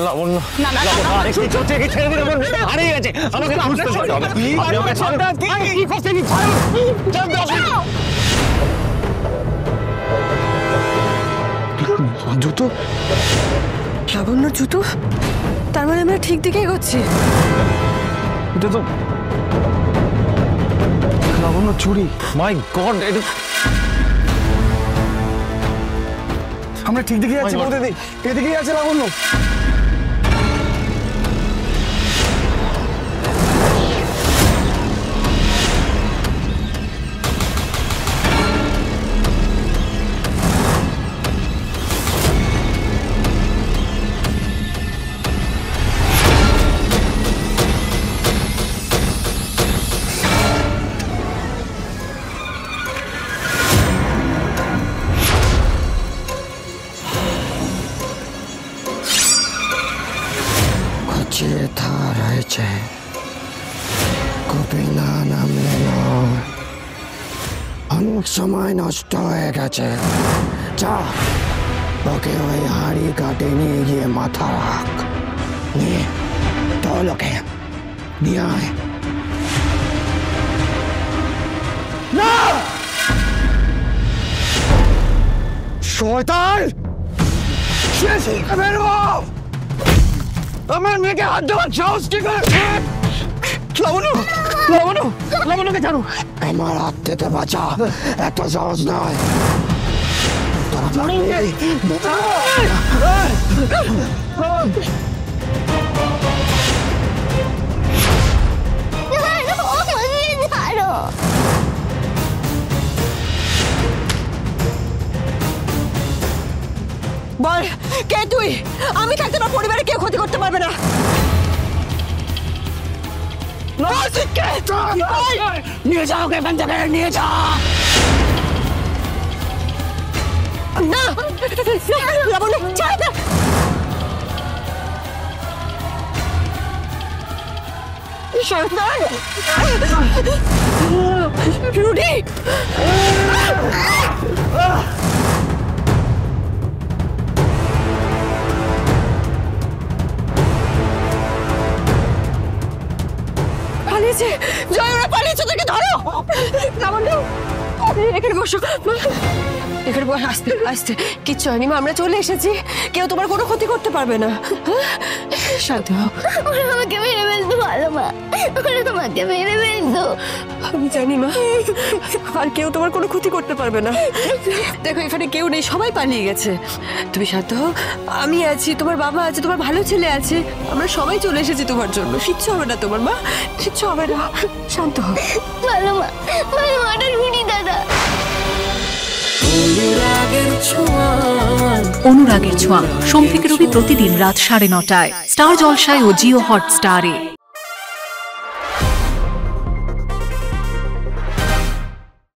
লাবণ্য হারিয়ে গেছে, আমাকে বুঝতে হবে। জুতো, লাবণ্যর জুতো, তার মানে আমরা ঠিক দিকে এগোচ্ছি। এটা তো লাবণ্য চুরি। মাই গড, এটা আমরা ঠিক দিকে যাচ্ছি বৌদি, এদিকেই আছে লাবণ্য। রয়েছে কপি না নামলে নয়, অনেক সময় নষ্ট হয়ে গেছে। যা, ওকে ওই হাঁড়ি কাটে নিয়ে গিয়ে মাথা রাখ, নিয়ে তোর ওকে নিয়ে আয়। না শয়তান, আমার মেয়েকে হাত দেওয়ার সাহস কি করে? লাবণ্য, লাবণ্য, লাবণ্যকে জানো, আমার হাত থেকে বাঁচা এত সহজ নয়। বল, কে তুই? আমি থাকতে না পরিবারে কেউ ক্ষতি করতে পারবে না। নিয়ে যাও, এখান থেকে নিয়ে যা। না লাবণ্য, ছাড় না। শয়তান, রুডি, পালিয়েছে। জয়, ওরা পালিয়েছে, তোকে ধরো। লাবণ্য, এখানে বসো, এখানে বস। আস্তে আস্তে, কিচ্ছু হয়নি মা, আমরা চলে এসেছি। কেউ তোমার কোনো ক্ষতি করতে পারবে না। শান্ত হও। ওরা আমাকে মেরে ফেলতো, ভালো মা, ওরা তোমাকে মেরে ফেলতো। আমি জানি মা, আর কেউ তোমার কোনো ক্ষতি করতে পারবে না। দেখো, এখানে কেউ নেই, সবাই পালিয়ে গেছে। তুমি শান্ত হও, আমি আছি, তোমার বাবা আছে, তোমার ভালো ছেলে আছে, আমরা সবাই চলে এসেছি তোমার জন্য। কিচ্ছু হবে না তোমার মা, কিচ্ছু হবে না, শান্ত হও। ভালো মা, ভালো মাটা রুনি দাদা। অনুরাগের ছোঁয়া, সোম থেকে রবি প্রতিদিন রাত 9:30টায় স্টার জলসায় ও জিও হটস্টারে।